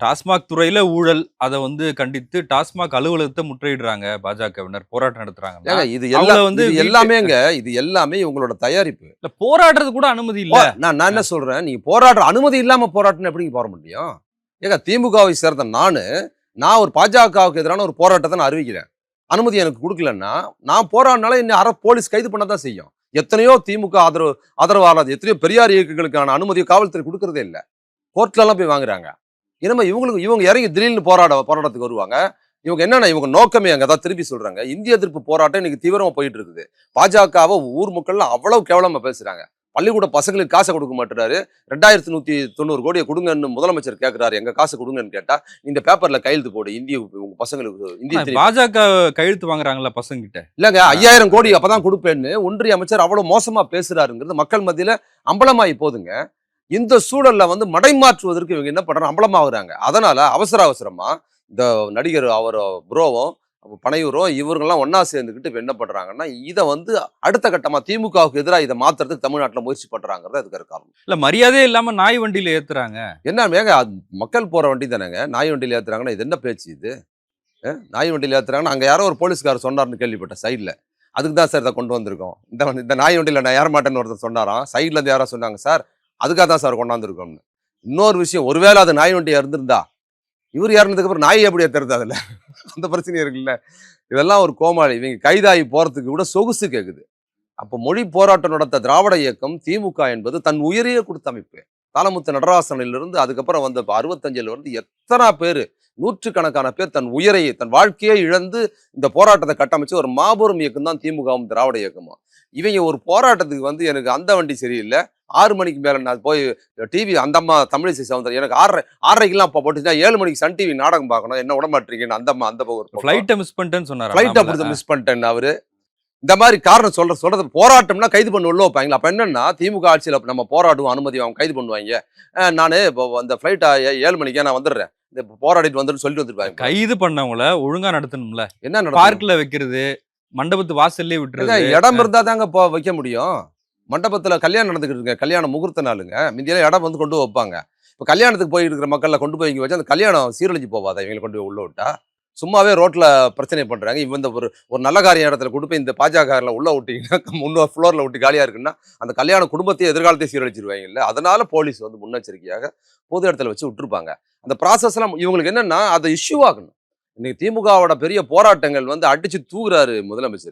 டாஸ்மாக் துறையில ஊழல் அதை வந்து கண்டித்து டாஸ்மாக் அலுவலகத்தை முற்றுகையிடுறாங்க பாஜகவினர் போராட்டம் நடத்துறாங்கன்னா ஏங்க இது அவங்கள எல்லாம் வந்து இது எல்லாமேங்க இது எல்லாமே இவங்களோட தயாரிப்பு. இல்ல போராடுறது கூட அனுமதி இல்ல. நான் என்ன சொல்றேன், நீங்க போராடுற அனுமதி இல்லாம போராட்டம் எப்படி போற முடியும்? ஏங்க திமுகவை சேர்ந்த நான் ஒரு பாஜகவுக்கு எதிரான ஒரு போராட்டத்தை நான் அறிவிக்கிறேன். அனுமதி எனக்கு கொடுக்கலன்னா நான் போராடினால என்ன போலீஸ் கைது பண்ணதான் செய்யும். எத்தனையோ திமுக ஆதரவாளர் எத்தனையோ பெரியார் இயக்கங்களுக்கான அனுமதியை காவல்துறை கொடுக்கறதே இல்லை. கோர்ட்ல எல்லாம் போய் வாங்குறாங்க. இனிமே இவங்க இறங்கி திடீர்னு போராட்டத்துக்கு வருவாங்க. இவங்க என்னன்னா இவங்க நோக்கமே அங்க தான் திருப்பி சொல்றாங்க. இந்திய எதிர்ப்பு போராட்டம் இன்னைக்கு தீவிரமா போயிட்டு இருக்குது. பாஜகவை ஊர் மக்கள் அவ்வளவு கேவலமா பேசுறாங்க. பள்ளிக்கூட பசங்களுக்கு காசை கொடுக்க மாட்டாரு. 2190 கோடியை கொடுங்கன்னு முதலமைச்சர் கேட்கிறாரு. எங்க காசு கொடுங்கன்னு கேட்டா இந்த பேப்பர்ல கையெழுத்து போடு உங்க பசங்களுக்கு இந்திய பாஜக கையெழுத்து வாங்குறாங்களா பசங்க கிட்ட? இல்லங்க 5000 கோடி அப்பதான் கொடுப்பேன்னு ஒன்றிய அமைச்சர் அவ்வளவு மோசமா பேசுறாருங்கிறது மக்கள் மத்தியில அம்பலமாயி போதுங்க. இந்த சூழல்ல வந்து மடைமாற்றுவதற்கு இவங்க என்ன பண்றாங்க, அம்பலமாகறாங்க. அதனால அவசரமா இந்த நடிகர் அவர் புரோவும் பனையூரும் இவங்கெல்லாம் ஒன்னா சேர்ந்துக்கிட்டு இப்ப என்ன பண்றாங்கன்னா இதை வந்து அடுத்த கட்டமா திமுகவுக்கு எதிராக இதை மாத்துறதுக்கு தமிழ்நாட்டில் முயற்சி பண்றாங்கிறது அதுக்கு காரணம். இல்ல மரியாதையே இல்லாம நாய் வண்டியில ஏத்துறாங்க. என்ன மக்கள் போற வண்டி தானேங்க, நாய் வண்டியில ஏத்துறாங்கன்னா இது என்ன பேச்சு இது? நாய் வண்டியில ஏத்துறாங்கன்னா அங்க யாரோ ஒரு போலீஸ்காரர் சொன்னார்னு கேள்விப்பட்டேன் சைட்ல. அதுக்கு தான் சார் இதை கொண்டு வந்திருக்கோம். இந்த நாய் வண்டியில நான் ஏற மாட்டேன்னு ஒருத்தர் சொன்னாராம். சைட்ல இருந்து யாரோ சொன்னாங்க சார் அதுக்காக தான் சார் கொண்டாந்துருக்கோம்னு. இன்னொரு விஷயம், ஒருவேளை அது நாய் வண்டியா இருந்திருந்தா இவர் இறந்ததுக்கு அப்புறம் நாய் எப்படி ஏத்துறது? அதுல அந்த பிரச்சனை இருக்குல்ல. இதெல்லாம் ஒரு கோமாளி. இவங்க கைதாகி போறதுக்கு கூட சொகுசு கேக்குது. அப்போ மொழி போராட்டம் நடத்த திராவிட இயக்கம் திமுக என்பது தன் உயிரையே கொடுத்த அமைப்பு. தாளமுத்து நடராசனிலிருந்து அதுக்கப்புறம் வந்த 65 வந்து எத்தனை பேர், நூற்றுக்கணக்கான பேர் தன் உயிரையை தன் வாழ்க்கையை இழந்து இந்த போராட்டத்தை கட்டமைச்சு ஒரு மாபெரும் இயக்கம் தான் திமுகவும் திராவிட இயக்கமும். இவங்க ஒரு போராட்டத்துக்கு வந்து எனக்கு அந்த வண்டி சரியில்லை, 6 மணிக்கு மேல நான் போய் டிவி அந்த அம்மா தமிழிசை சவுந்தரம் எனக்கு 6:30க்கெல்லாம் போட்டுச்சுன்னா 7 மணிக்கு சன் டிவி நாடகம் பார்க்கணும், என்ன விடமாட்டீங்கன்னு அந்த அம்மா அந்த ஒரு ஃபிளைட்டை மிஸ் பண்ணிட்டேன்னு சொன்னாரு. ஃபிளைட்டை அப்படி மிஸ் பண்ணிட்டேன் அவரு. இந்த மாதிரி காரணம் சொல்றது போராட்டம்னா கைது பண்ண உள்ள வைப்பாங்களா? அப்ப என்னன்னா திமுக ஆட்சியில் நம்ம போராடுவோம், அனுமதி அவங்க கைது பண்ணுவாங்க. நான் இப்போ அந்த ஃபிளைட் 7 மணிக்கே நான் வந்துடுறேன், இந்த போராடிட்டு வந்துட்டு சொல்லிட்டு வந்துருப்பாங்க. கைது பண்ணவங்கள ஒழுங்கா நடத்தணும்ல. என்ன பார்க்ல வைக்கிறது, மண்டபத்து வாசல்லே விட்டுறது, இடம் இருந்தா தாங்க வைக்க முடியும். மண்டபத்துல கல்யாணம் நடந்துக்கிட்டு இருக்கு, கல்யாணம் முகூர்த்த நாளுங்க. முந்தியெல்லாம் இடம் வந்து கொண்டு வைப்பாங்க. இப்போ கல்யாணத்துக்கு போயிட்டு இருக்கிற மக்கள்ல கொண்டு போய் இங்கே வச்சு அந்த கல்யாணம் சீரழிஞ்சு போவாதா இவங்களை கொண்டு போய் உள்ள விட்டா? சும்மாவே ரோட்ல பிரச்சனை பண்றாங்க. இவன் ஒரு நல்ல காரிய இடத்துல கொண்டு போய் இந்த பாஜக உள்ள விட்டீங்கன்னா முன்னோர் ஃப்ளோர்ல விட்டு காலியா இருக்குன்னா அந்த கல்யாண குடும்பத்தையும் எதிர்காலத்தையும் சீரழிச்சிருவாங்கல்ல. அதனால போலீஸ் வந்து முன்னெச்சரிக்கையாக பொது இடத்துல வச்சு விட்டுருப்பாங்க. அந்த ப்ராசஸ் எல்லாம் இவங்களுக்கு என்னன்னா அதை இஷ்யூ ஆகணும். இன்னைக்கு திமுகவோட பெரிய போராட்டங்கள் வந்து அடிச்சு தூக்குறாரு முதலமைச்சர்.